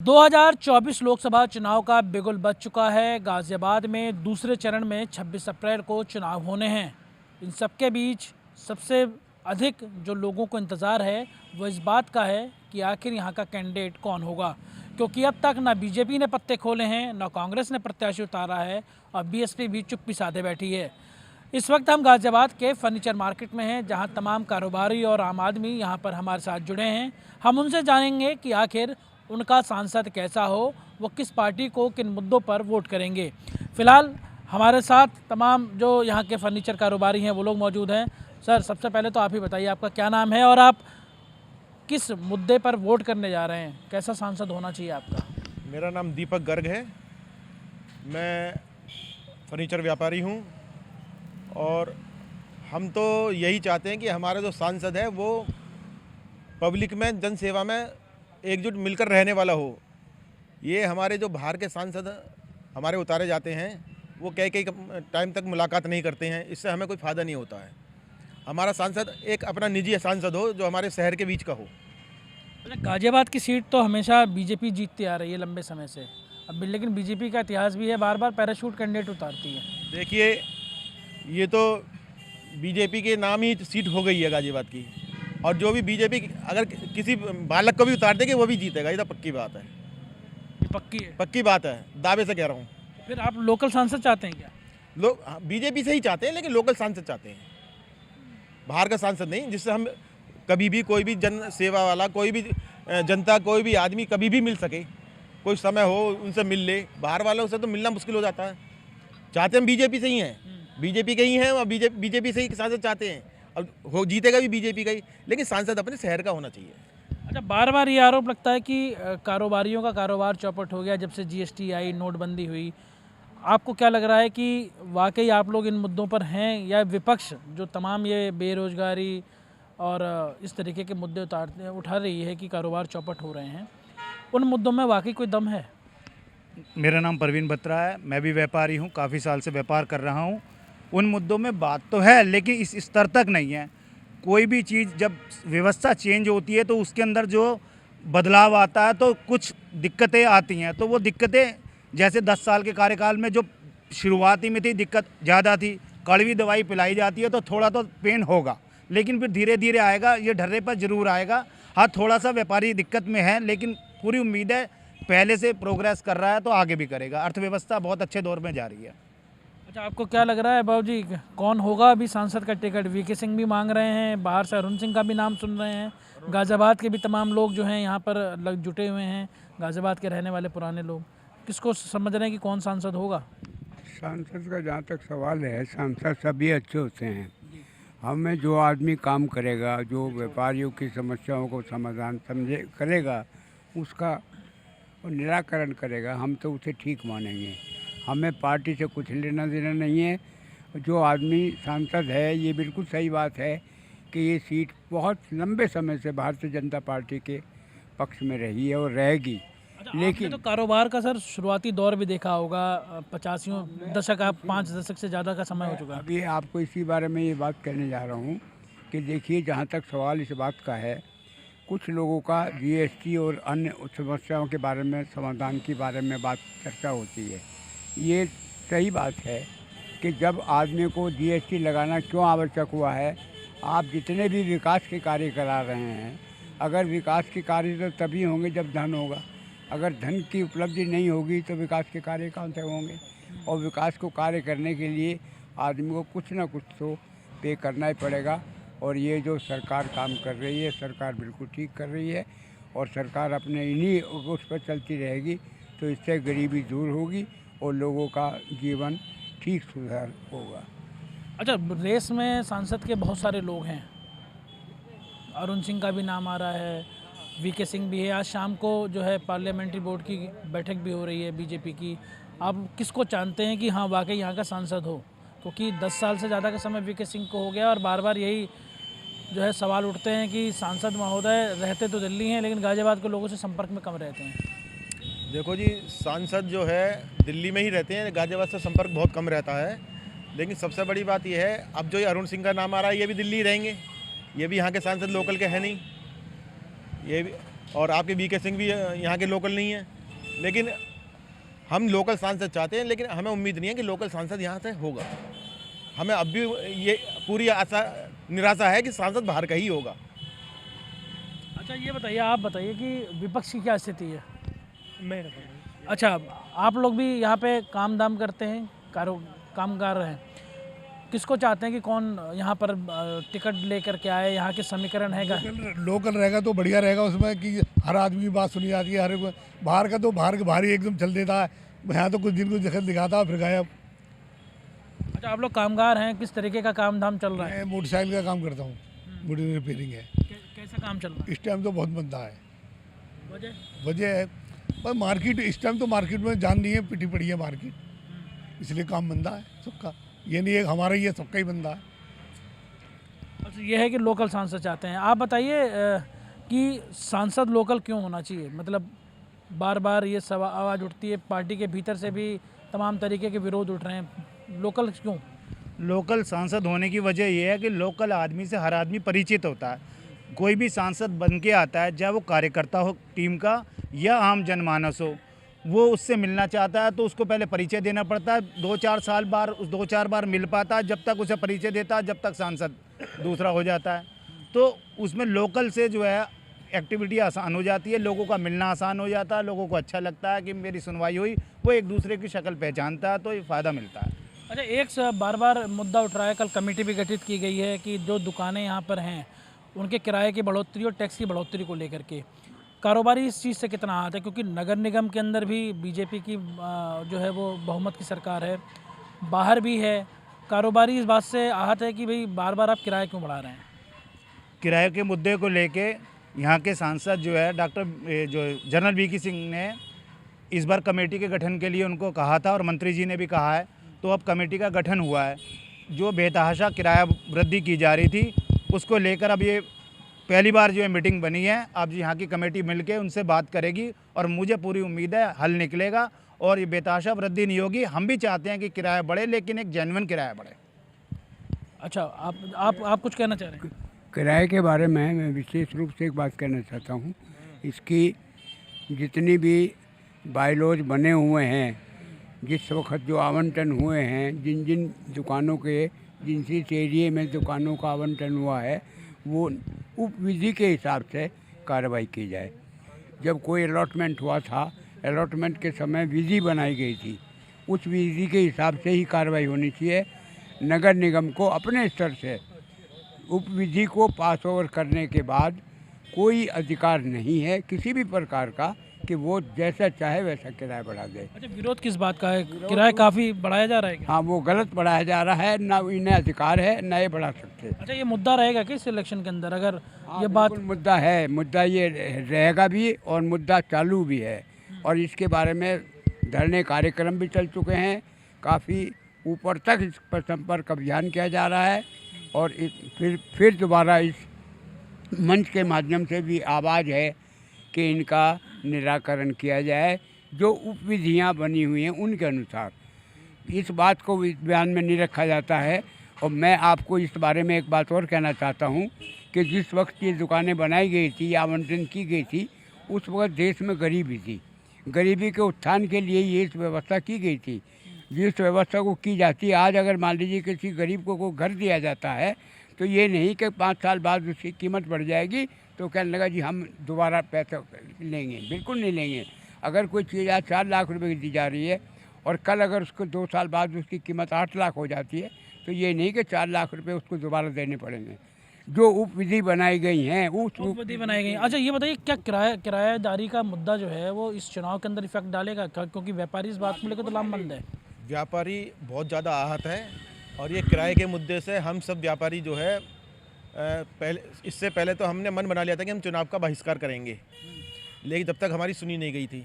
2024 लोकसभा चुनाव का बिगुल बज चुका है। गाजियाबाद में दूसरे चरण में 26 अप्रैल को चुनाव होने हैं। इन सबके बीच सबसे अधिक जो लोगों को इंतज़ार है वो इस बात का है कि आखिर यहाँ का कैंडिडेट कौन होगा, क्योंकि अब तक ना बीजेपी ने पत्ते खोले हैं, ना कांग्रेस ने प्रत्याशी उतारा है और बीएसपी भी चुप्पी साधे बैठी है। इस वक्त हम गाजियाबाद के फर्नीचर मार्केट में हैं, जहाँ तमाम कारोबारी और आम आदमी यहाँ पर हमारे साथ जुड़े हैं। हम उनसे जानेंगे कि आखिर उनका सांसद कैसा हो, वो किस पार्टी को किन मुद्दों पर वोट करेंगे। फ़िलहाल हमारे साथ तमाम जो यहाँ के फर्नीचर कारोबारी हैं वो लोग मौजूद हैं। सर, सबसे पहले तो आप ही बताइए, आपका क्या नाम है और आप किस मुद्दे पर वोट करने जा रहे हैं? कैसा सांसद होना चाहिए आपका? मेरा नाम दीपक गर्ग है। मैं फर्नीचर व्यापारी हूँ और हम तो यही चाहते हैं कि हमारा जो सांसद है वो पब्लिक में, जन सेवा में एकजुट मिलकर रहने वाला हो। ये हमारे जो बाहर के सांसद हमारे उतारे जाते हैं वो कई टाइम तक मुलाकात नहीं करते हैं, इससे हमें कोई फ़ायदा नहीं होता है। हमारा सांसद एक अपना निजी सांसद हो जो हमारे शहर के बीच का हो। गाजियाबाद की सीट तो हमेशा बीजेपी जीतती आ रही है लंबे समय से, अब लेकिन बीजेपी का इतिहास भी है, बार बार पैराशूट कैंडिडेट उतारती है। देखिए, ये तो बीजेपी के नाम ही सीट हो गई है गाजियाबाद की, और जो भी बीजेपी अगर किसी बालक को भी उतार देगी वो भी जीतेगा। ये तो पक्की बात है, ये पक्की है, पक्की बात है, दावे से कह रहा हूँ। फिर आप लोकल सांसद चाहते हैं क्या? लोग बीजेपी से ही चाहते हैं, लेकिन लोकल सांसद चाहते हैं, बाहर का सांसद नहीं, जिससे हम कभी भी कोई भी जन सेवा वाला, कोई भी जनता, कोई भी आदमी कभी भी मिल सके, कोई समय हो उनसे मिल ले। बाहर वालों से तो मिलना मुश्किल हो जाता है। चाहते हम बीजेपी से ही हैं, बीजेपी के ही हैं और बीजेपी से ही सांसद चाहते हैं। अब हो जीतेगा भी बीजेपी का ही, लेकिन सांसद अपने शहर का होना चाहिए। अच्छा, बार बार ये आरोप लगता है कि कारोबारियों का कारोबार चौपट हो गया जब से जीएसटी आई, नोटबंदी हुई। आपको क्या लग रहा है कि वाकई आप लोग इन मुद्दों पर हैं, या विपक्ष जो तमाम ये बेरोजगारी और इस तरीके के मुद्दे उठा रही है कि कारोबार चौपट हो रहे हैं, उन मुद्दों में वाकई कोई दम है? मेरा नाम परवीन बत्रा है, मैं भी व्यापारी हूँ, काफ़ी साल से व्यापार कर रहा हूँ। उन मुद्दों में बात तो है, लेकिन इस स्तर तक नहीं है। कोई भी चीज़ जब व्यवस्था चेंज होती है तो उसके अंदर जो बदलाव आता है तो कुछ दिक्कतें आती हैं। तो वो दिक्कतें, जैसे 10 साल के कार्यकाल में जो शुरुआती में थी दिक्कत ज़्यादा थी, कड़वी दवाई पिलाई जाती है तो थोड़ा तो पेन होगा, लेकिन फिर धीरे धीरे आएगा, ये ढर्रे पर ज़रूर आएगा। हाँ, थोड़ा सा व्यापारी दिक्कत में है, लेकिन पूरी उम्मीद है पहले से प्रोग्रेस कर रहा है तो आगे भी करेगा। अर्थव्यवस्था बहुत अच्छे दौर में जा रही है। अच्छा, आपको क्या लग रहा है बाबू जी, कौन होगा अभी सांसद का टिकट? वीके सिंह भी मांग रहे हैं, बाहर से अरुण सिंह का भी नाम सुन रहे हैं, गाजियाबाद के भी तमाम लोग जो हैं यहाँ पर जुटे हुए हैं, गाजियाबाद के रहने वाले पुराने लोग। किसको समझ रहे हैं कि कौन सांसद होगा? सांसद का जहाँ तक सवाल है, सांसद सभी अच्छे होते हैं। हमें जो आदमी काम करेगा, जो व्यापारियों की समस्याओं को समाधान समझे करेगा, उसका निराकरण करेगा, हम तो उसे ठीक मानेंगे। हमें पार्टी से कुछ लेना देना नहीं है। जो आदमी सांसद है, ये बिल्कुल सही बात है कि ये सीट बहुत लंबे समय से भारतीय जनता पार्टी के पक्ष में रही है और रहेगी। लेकिन तो कारोबार का सर शुरुआती दौर भी देखा होगा, 85 दशक, आप 5 दशक से ज़्यादा का समय हो चुका है। अभी आपको इसी बारे में ये बात कहने जा रहा हूँ कि देखिए, जहाँ तक सवाल इस बात का है, कुछ लोगों का जीएसटी और अन्य समस्याओं के बारे में, समाधान के बारे में बात चर्चा होती है। ये सही बात है कि जब आदमी को जीएसटी लगाना क्यों आवश्यक हुआ है। आप जितने भी विकास के कार्य करा रहे हैं, अगर विकास के कार्य तो तभी होंगे जब धन होगा। अगर धन की उपलब्धि नहीं होगी तो विकास के कार्य कहाँ से होंगे? और विकास को कार्य करने के लिए आदमी को कुछ ना कुछ तो पे करना ही पड़ेगा। और ये जो सरकार काम कर रही है, सरकार बिल्कुल ठीक कर रही है, और सरकार अपने इन्हीं उस पर चलती रहेगी तो इससे गरीबी दूर होगी और लोगों का जीवन ठीक सुधार होगा। अच्छा, रेस में सांसद के बहुत सारे लोग हैं, अरुण सिंह का भी नाम आ रहा है, वीके सिंह भी है। आज शाम को जो है पार्लियामेंट्री बोर्ड की बैठक भी हो रही है बीजेपी की। आप किसको जानते हैं कि हाँ वाकई यहाँ का सांसद हो? क्योंकि 10 साल से ज़्यादा का समय वीके सिंह को हो गया और बार बार यही जो है सवाल उठते हैं कि सांसद महोदय रहते तो दिल्ली हैं, लेकिन गाजियाबाद के लोगों से संपर्क में कम रहते हैं। देखो जी, सांसद जो है दिल्ली में ही रहते हैं, गाजियाबाद से संपर्क बहुत कम रहता है। लेकिन सबसे बड़ी बात यह है, अब जो ये अरुण सिंह का नाम आ रहा है, ये भी दिल्ली रहेंगे, ये भी यहाँ के सांसद लोकल के हैं नहीं। ये भी और आपके वीके सिंह भी यहाँ के लोकल नहीं हैं, लेकिन हम लोकल सांसद चाहते हैं, लेकिन हमें उम्मीद नहीं है कि लोकल सांसद यहाँ से होगा। हमें अब भी ये पूरी आशा निराशा है कि सांसद बाहर का ही होगा। अच्छा ये बताइए, आप बताइए कि विपक्ष की क्या स्थिति है? मैं अच्छा, आप लोग भी यहाँ पे काम दाम करते हैं, कामगार हैं, किसको चाहते हैं कि कौन यहाँ पर टिकट लेकर के आए? यहाँ के समीकरण है लोकल रहेगा तो बढ़िया रहेगा, उसमें कि हर आदमी की बात सुनी जाती है। हर एक बाहर का तो बाहर ही एकदम चल देता है, यहाँ तो कुछ दिन को दिखाता है फिर गायब। अच्छा, आप लोग कामगार हैं, किस तरीके का काम धाम चल रहा है? मैं मोटरसाइकिल का काम करता हूँ, मोटर रिपेयरिंग है। कैसा काम चल रहा है इस टाइम तो बहुत मंदा है। वजह है पर मार्केट इस टाइम तो मार्केट में जान नहीं है, पिटी पड़ी है मार्केट, इसलिए काम मंदा है सबका। ये नहीं है हमारा ही है, सबका ही मंदा है। अच्छा, ये है कि लोकल सांसद चाहते हैं। आप बताइए कि सांसद लोकल क्यों होना चाहिए? मतलब बार बार ये आवाज़ उठती है, पार्टी के भीतर से भी तमाम तरीके के विरोध उठ रहे हैं, लोकल क्यों? लोकल सांसद होने की वजह यह है कि लोकल आदमी से हर आदमी परिचित होता है। कोई भी सांसद बन के आता है, चाहे वो कार्यकर्ता हो टीम का या आम जनमानस हो, वो उससे मिलना चाहता है तो उसको पहले परिचय देना पड़ता है। 2-4 बार मिल पाता है, जब तक उसे परिचय देता है, जब तक सांसद दूसरा हो जाता है। तो उसमें लोकल से जो है एक्टिविटी आसान हो जाती है, लोगों का मिलना आसान हो जाता है, लोगों को अच्छा लगता है कि मेरी सुनवाई हुई, वो एक दूसरे की शक्ल पहचानता है, तो ये फ़ायदा मिलता है। अच्छा, एक बार बार मुद्दा उठ रहा है, कल कमेटी भी गठित की गई है कि जो दुकानें यहाँ पर हैं उनके किराए की बढ़ोतरी और टैक्स की बढ़ोतरी को लेकर के कारोबारी इस चीज़ से कितना आहत है? क्योंकि नगर निगम के अंदर भी बीजेपी की जो है वो बहुमत की सरकार है, बाहर भी है। कारोबारी इस बात से आहत है कि भाई बार बार आप किराए क्यों बढ़ा रहे हैं? किराए के मुद्दे को लेके यहाँ के सांसद जो है जो जनरल वीके सिंह ने इस बार कमेटी के गठन के लिए उनको कहा था और मंत्री जी ने भी कहा है, तो अब कमेटी का गठन हुआ है। जो बेतहाशा किराया वृद्धि की जा रही थी उसको लेकर अब ये पहली बार जो है मीटिंग बनी है। अब यहाँ की कमेटी मिलके उनसे बात करेगी और मुझे पूरी उम्मीद है हल निकलेगा और ये बेतहाशा वृद्धि नहीं होगी। हम भी चाहते हैं कि किराया बढ़े, लेकिन एक जेन्युइन किराया बढ़े। अच्छा, आप कुछ कहना चाह रहे हैं? किराए के बारे में मैं विशेष रूप से एक बात कहना चाहता हूँ। इसकी जितनी भी बायलॉज बने हुए हैं, जिस वक्त जो आवंटन हुए हैं, जिन जिन दुकानों के जिस एरिए में दुकानों का आवंटन हुआ है, वो उप विधि के हिसाब से कार्रवाई की जाए। जब कोई अलॉटमेंट हुआ था, अलॉटमेंट के समय विधि बनाई गई थी, उस विधि के हिसाब से ही कार्रवाई होनी चाहिए। नगर निगम को अपने स्तर से उप विधि को पास ओवर करने के बाद कोई अधिकार नहीं है किसी भी प्रकार का कि वो जैसा चाहे वैसा किराया बढ़ा दे। अच्छा, विरोध किस बात का है? किराया काफ़ी बढ़ाया जा रहा है क्या? हाँ, वो गलत बढ़ाया जा रहा है, ना इन्हें अधिकार है ना ये बढ़ा सकते। अच्छा, ये मुद्दा रहेगा कि इस इलेक्शन के अंदर अगर हाँ, ये बात मुद्दा है, मुद्दा ये रहेगा भी और मुद्दा चालू भी है। और इसके बारे में धरने कार्यक्रम भी चल चुके हैं, काफ़ी ऊपर तक इस पर संपर्क अभियान किया जा रहा है। और फिर दोबारा इस मंच के माध्यम से भी आवाज़ है कि इनका निराकरण किया जाए, जो उपविधियाँ बनी हुई हैं उनके अनुसार। इस बात को बयान में नहीं रखा जाता है। और मैं आपको इस बारे में एक बात और कहना चाहता हूँ कि जिस वक्त ये दुकानें बनाई गई थी या आवंटन की गई थी, उस वक्त देश में गरीबी थी। गरीबी के उत्थान के लिए ये इस व्यवस्था की गई थी। जिस व्यवस्था को की जाती है, आज अगर मान लीजिए किसी गरीब को घर दिया जाता है, तो ये नहीं कि 5 साल बाद उसकी कीमत बढ़ जाएगी तो कहने लगा जी हम दोबारा पैसा लेंगे। बिल्कुल नहीं लेंगे। अगर कोई चीज़ आज 4 लाख रुपए की दी जा रही है और कल अगर उसको 2 साल बाद उसकी कीमत 8 लाख हो जाती है, तो ये नहीं कि 4 लाख रुपए उसको दोबारा देने पड़ेंगे। जो उपविधि बनाई गई हैं उस उपविधि बनाई गई। अच्छा, ये बताइए क्या किराएदारी का मुद्दा जो है वो इस चुनाव के अंदर इफेक्ट डालेगा? क्योंकि व्यापारी इस बात को लेकर तो लामबंद है। व्यापारी बहुत ज़्यादा आहत है और ये किराए के मुद्दे से हम सब व्यापारी जो है इससे पहले तो हमने मन बना लिया था कि हम चुनाव का बहिष्कार करेंगे, लेकिन जब तक हमारी सुनी नहीं गई थी।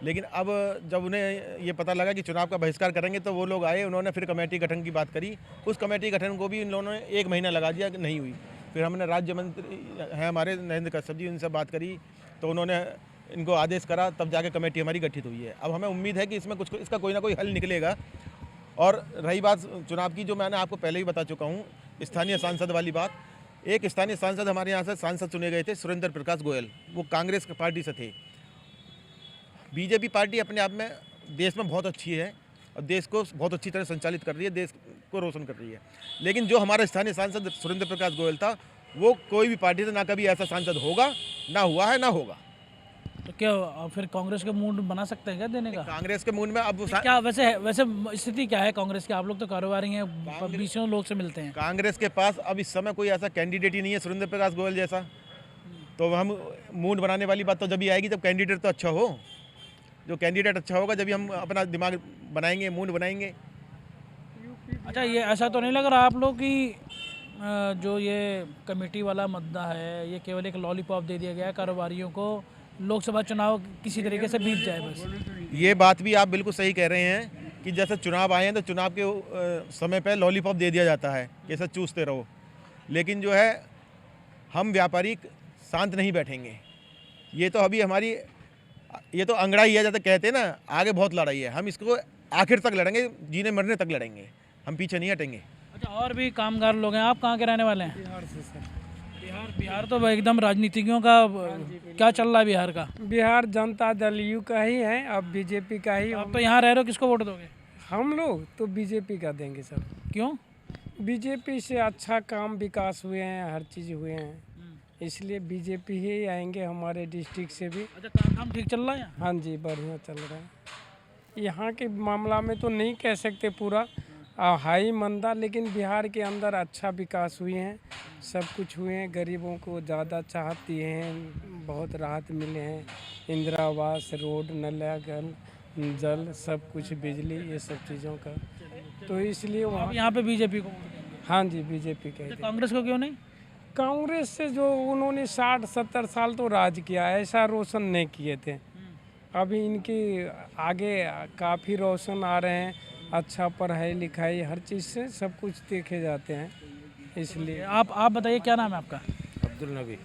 लेकिन अब जब उन्हें ये पता लगा कि चुनाव का बहिष्कार करेंगे तो वो लोग आए, उन्होंने फिर कमेटी गठन की बात करी। उस कमेटी गठन को भी इन लोगों ने 1 महीना लगा दिया कि नहीं हुई। फिर हमने राज्य मंत्री हैं हमारे नरेंद्र कश्यप जी, उनसे बात करी तो उन्होंने इनको आदेश करा, तब जाके कमेटी हमारी गठित हुई है। अब हमें उम्मीद है कि इसमें इसका कोई ना कोई हल निकलेगा। और रही बात चुनाव की, जो मैंने आपको पहले ही बता चुका हूँ, स्थानीय सांसद वाली बात, एक स्थानीय सांसद हमारे यहाँ से सांसद चुने गए थे, सुरेंद्र प्रकाश गोयल, वो कांग्रेस पार्टी से थे। बीजेपी पार्टी अपने आप में देश में बहुत अच्छी है और देश को बहुत अच्छी तरह संचालित कर रही है, देश को रोशन कर रही है। लेकिन जो हमारा स्थानीय सांसद सुरेंद्र प्रकाश गोयल था, वो कोई भी पार्टी से ना कभी ऐसा सांसद होगा, ना हुआ है, ना होगा। तो क्या फिर कांग्रेस के मूड बना सकते हैं क्या देने का? कांग्रेस के मूड में अब क्या वैसे स्थिति क्या है कांग्रेस की? आप लोग तो कारोबारी हैं, बीसों लोग से मिलते हैं। कांग्रेस के पास अब इस समय कोई ऐसा कैंडिडेट ही नहीं है सुरेंद्र प्रकाश गोयल जैसा। तो हम मूड बनाने वाली बात तो जब भी आएगी जब कैंडिडेट तो अच्छा हो। जो कैंडिडेट अच्छा होगा जब हम अपना दिमाग बनाएंगे, मूड बनाएंगे। अच्छा, ये ऐसा तो नहीं लग रहा आप लोग की जो ये कमेटी वाला मुद्दा है, ये केवल एक लॉलीपॉप दे दिया गया है कारोबारियों को, लोकसभा चुनाव किसी तरीके से बीत जाए बस? ये बात भी आप बिल्कुल सही कह रहे हैं कि जैसे चुनाव आए हैं तो चुनाव के समय पे लॉलीपॉप दे दिया जाता है, कैसे चूसते रहो। लेकिन जो है हम व्यापारी शांत नहीं बैठेंगे। ये तो अभी हमारी ये तो अंगड़ाई है, जैसे कहते हैं ना, आगे बहुत लड़ाई है। हम इसको आखिर तक लड़ेंगे, जीने मरने तक लड़ेंगे, हम पीछे नहीं हटेंगे। अच्छा, और भी कामगार लोग हैं। आप कहाँ के रहने वाले हैं? बिहार से सर। बिहार तो एकदम राजनीतिज्ञों का क्या चल रहा है बिहार का? बिहार जनता दल यू का ही है, अब बीजेपी का ही। आप तो यहाँ रह रहे हो, किसको वोट दोगे? हम लोग तो बीजेपी का देंगे सर। क्यों? बीजेपी से अच्छा काम विकास हुए हैं, हर चीज़ हुए हैं, इसलिए बीजेपी ही आएंगे हमारे डिस्ट्रिक्ट से भी। अच्छा, काम ठीक चल रहा है यहाँ? हाँ जी, बढ़िया चल रहा है। यहाँ के मामला में तो नहीं कह सकते पूरा हाई मंदा, लेकिन बिहार के अंदर अच्छा विकास हुए हैं, सब कुछ हुए हैं। गरीबों को ज़्यादा चाहत दिए हैं, बहुत राहत मिले हैं। इंदिरा आवास, रोड, नल, जल, सब कुछ, बिजली, ये सब चीज़ों का। तो इसलिए आप वहाँ यहाँ पे बीजेपी को वोट देंगे? हाँ जी, बीजेपी के। अच्छा, कांग्रेस को क्यों नहीं? कांग्रेस से जो उन्होंने 60-70 साल तो राज किया, ऐसा रोशन नहीं किए थे। अभी इनकी आगे काफ़ी रोशन आ रहे हैं, अच्छा पढ़ाई लिखाई हर चीज़ से सब कुछ देखे जाते हैं, इसलिए। आप बताइए, क्या नाम है आपका? अब्दुल नबी।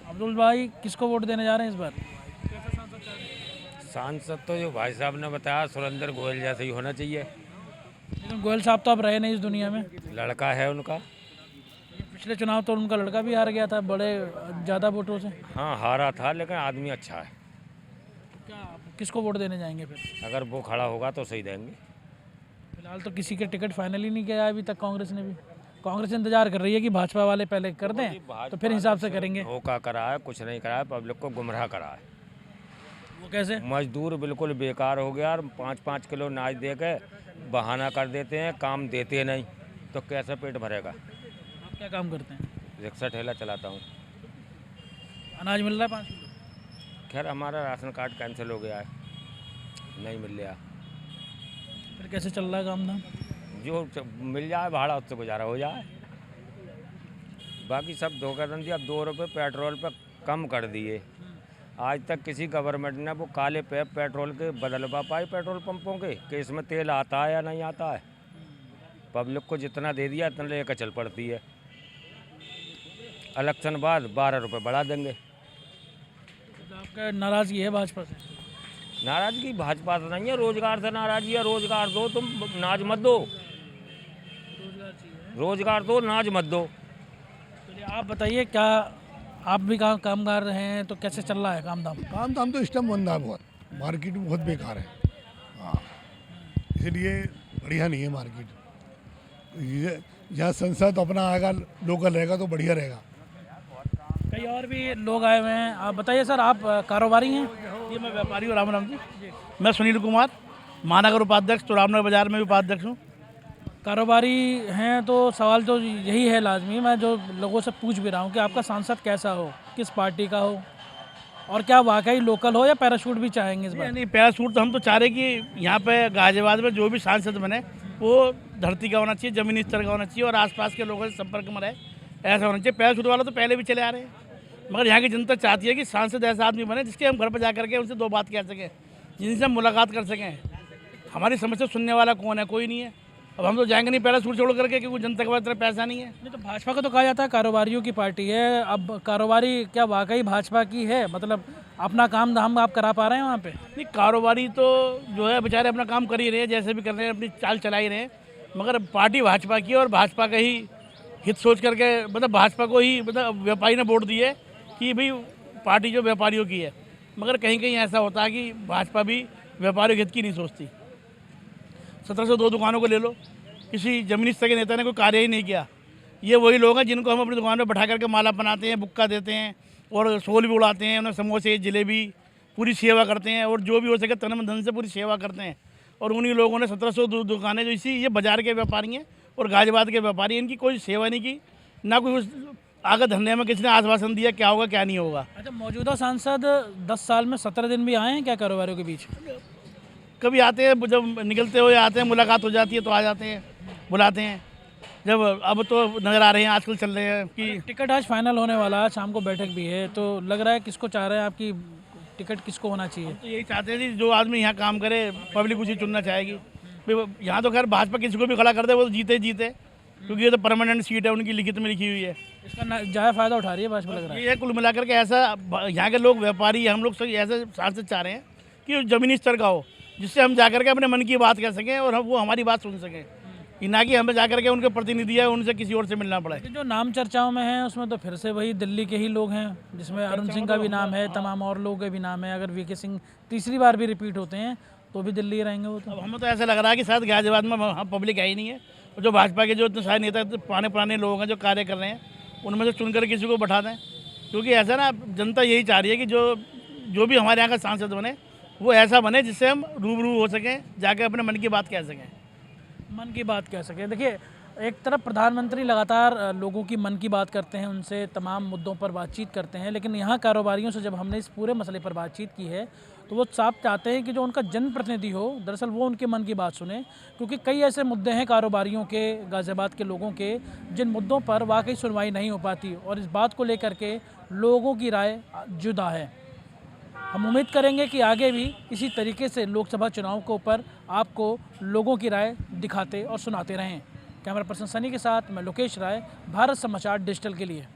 अब्दुल भाई, किसको वोट देने जा रहे हैं इस बार? सांसद तो जो भाई साहब ने बताया सुरेंद्र गोयल जैसे ही होना चाहिए। लेकिन गोयल साहब तो अब रहे नहीं इस दुनिया में। लड़का है उनका। पिछले चुनाव तो उनका लड़का भी हार गया था बड़े ज़्यादा वोटों से। हाँ, हारा था, लेकिन आदमी अच्छा है। क्या किसको वोट देने जाएंगे फिर? अगर वो खड़ा होगा तो सही देंगे। फिलहाल तो किसी के टिकट फाइनल ही नहीं किया अभी तक कांग्रेस ने भी। कांग्रेस इंतजार कर रही है कि भाजपा वाले पहले कर दें तो फिर हिसाब से करेंगे। धोखा करा है, कुछ नहीं करा है, पब्लिक को गुमराह करा है। वो कैसे? मजदूर बिल्कुल बेकार हो गया और 5-5 किलो अनाज दे के बहाना कर देते हैं, काम देते नहीं, तो कैसे पेट भरेगा। आप क्या काम करते हैं? रिक्शा ठेला चलाता हूँ। अनाज मिल रहा है 5 किलो? खैर हमारा राशन कार्ड कैंसिल हो गया है, नहीं मिल रहा। फिर कैसे चल रहा है काम धाम? जो मिल जाए भाड़ा उससे गुजारा हो जाए। बाकी सब धोखाधड़ी। अब 2 रुपये पेट्रोल पे कम कर दिए। आज तक किसी गवर्नमेंट ने वो काले पे पेट्रोल के बदलवा पाए पेट्रोल पंपों के कि इसमें तेल आता है या नहीं आता है। पब्लिक को जितना दे दिया इतना लेकर चल पड़ती है। इलेक्शन बाद 12 रुपये बढ़ा देंगे। तो आपका नाराज़गी है भाजपा से? नाराज़गी भाजपा से नहीं है, रोजगार से नाराज़गी है। रोजगार दो, तुम नाज मत दो। रोजगार दो, नाज मत दो। चलिए, आप बताइए, क्या आप भी कामगार हैं तो कैसे चल रहा है काम धाम? काम तो इस टाइम बंदा है, बहुत मार्केट में बहुत बेकार है। हाँ, इसलिए बढ़िया नहीं है मार्केट। जहाँ संसद अपना आएगा, लोकल रहेगा तो बढ़िया रहेगा। कई और भी लोग आए हुए हैं। आप बताइए सर, आप कारोबारी हैं? जी, मैं व्यापारी हूँ। राम राम जी। मैं सुनील कुमार, महानगर उपाध्यक्ष, तो रामनगर बाजार में भी उपाध्यक्ष हूँ। कारोबारी हैं तो सवाल तो यही है लाजमी, मैं जो लोगों से पूछ भी रहा हूँ कि आपका सांसद कैसा हो, किस पार्टी का हो, और क्या वाकई लोकल हो या पैराशूट भी चाहेंगे इस बार? नहीं, पैराशूट तो हम तो चाह रहे कि यहाँ पे गाजियाबाद में जो भी सांसद बने वो धरती का होना चाहिए, ज़मीनी स्तर का होना चाहिए और आसपास के लोगों से संपर्क में रहे, ऐसा होना चाहिए। पैराशूट वाला तो पहले भी चले आ रहे हैं, मगर यहाँ की जनता चाहती है कि सांसद ऐसा आदमी बने जिसके हम घर पर जा करके उनसे 2 बात कह सकें, जिनसे हम मुलाकात कर सकें। हमारी समस्या सुनने वाला कौन है? कोई नहीं है। अब हम तो जाएंगे नहीं पैराशूट छोड़ करके, क्योंकि जनता के पास इतना पैसा नहीं है। नहीं तो भाजपा का तो कहा जाता है कारोबारियों की पार्टी है। अब कारोबारी क्या वाकई भाजपा की है? मतलब अपना काम धाम आप करा पा रहे हैं वहाँ पे? नहीं, कारोबारी तो जो है बेचारे अपना काम कर ही रहे हैं, जैसे भी कर रहे हैं, अपनी चाल चला ही रहे हैं, मगर पार्टी भाजपा की है और भाजपा का ही हित सोच करके मतलब भाजपा को ही मतलब व्यापारी ने वोट दिए कि भाई पार्टी जो व्यापारियों की है, मगर कहीं कहीं ऐसा होता है कि भाजपा भी व्यापारियों के हित की नहीं सोचती। 1702 दुकानों को ले लो, किसी जमीनी स्तर के नेता ने कोई कार्य ही नहीं किया। ये वही लोग हैं जिनको हम अपनी दुकान पर बैठा करके माला बनाते हैं, बुक्का देते हैं और शोल भी उड़ाते हैं, उन्हें समोसे जलेबी पूरी सेवा करते हैं और जो भी हो सके तन मन धन से पूरी सेवा करते हैं। और उन्हीं लोगों ने 1702 दुकानें जो इसी ये बाजार के व्यापारी हैं और गाजियाबाद के व्यापारी, इनकी कोई सेवा नहीं की, ना कोई उस आगे धरने में किसी ने आश्वासन दिया क्या होगा क्या नहीं होगा। अच्छा, मौजूदा सांसद 10 साल में 17 दिन भी आए हैं क्या कारोबारियों के बीच? कभी आते हैं, जब निकलते हुए आते हैं, मुलाकात हो जाती है तो आ जाते हैं, बुलाते हैं। जब अब तो नज़र आ रहे हैं आजकल चल रहे हैं कि टिकट आज फाइनल होने वाला है, शाम को बैठक भी है, तो लग रहा है किसको चाह रहे हैं आपकी टिकट किसको होना चाहिए? तो यही चाहते हैं कि जो आदमी यहाँ काम करे पब्लिक उसी चुनना चाहेगी। यहाँ तो खैर भाजपा किसी को भी खड़ा कर दे वो तो जीते ही जीते, क्योंकि ये तो परमानेंट सीट है, उनकी लिखित में लिखी हुई है। इसका ज़्यादा फायदा उठा रही है भाजपा लग रहा है। ये कुल मिलाकर के ऐसा यहाँ के लोग व्यापारी हम लोग ऐसे सांसद चाह रहे हैं कि ज़मीनी स्तर का हो, जिससे हम जाकर के अपने मन की बात कह सकें और वो हमारी बात सुन सकें, ना कि हमें जाकर के उनके प्रतिनिधि है उनसे किसी और से मिलना पड़े। जो नाम चर्चाओं में है उसमें तो फिर से वही दिल्ली के ही लोग हैं, जिसमें अरुण सिंह का भी नाम है, तमाम और लोगों का भी नाम है। अगर वीके सिंह तीसरी बार भी रिपीट होते हैं तो भी दिल्ली रहेंगे वो तो। अब हमें तो ऐसा लग रहा है कि शायद गाजियाबाद में वहाँ पब्लिक है ही नहीं है, और जो भाजपा के जो इतने सारे नेता पुराने लोग हैं जो कार्य कर रहे हैं, उनमें से चुनकर किसी को बैठा दें, क्योंकि ऐसा ना जनता यही चाह रही है कि जो भी हमारे यहाँ का सांसद बने वो ऐसा बने जिससे हम रूबरू हो सकें, जाकर अपने मन की बात कह सकें। मन की बात कह सके। देखिए, एक तरफ प्रधानमंत्री लगातार लोगों की मन की बात करते हैं, उनसे तमाम मुद्दों पर बातचीत करते हैं, लेकिन यहाँ कारोबारियों से जब हमने इस पूरे मसले पर बातचीत की है तो वो साफ चाहते हैं कि जो उनका जनप्रतिनिधि हो दरअसल वो उनके मन की बात सुने, क्योंकि कई ऐसे मुद्दे हैं कारोबारियों के, गाजियाबाद के लोगों के, जिन मुद्दों पर वाकई सुनवाई नहीं हो पाती और इस बात को लेकर के लोगों की राय जुदा है। हम उम्मीद करेंगे कि आगे भी इसी तरीके से लोकसभा चुनाव के ऊपर आपको लोगों की राय दिखाते और सुनाते रहें। कैमरा पर्सन सनी के साथ मैं लोकेश राय, भारत समाचार डिजिटल के लिए।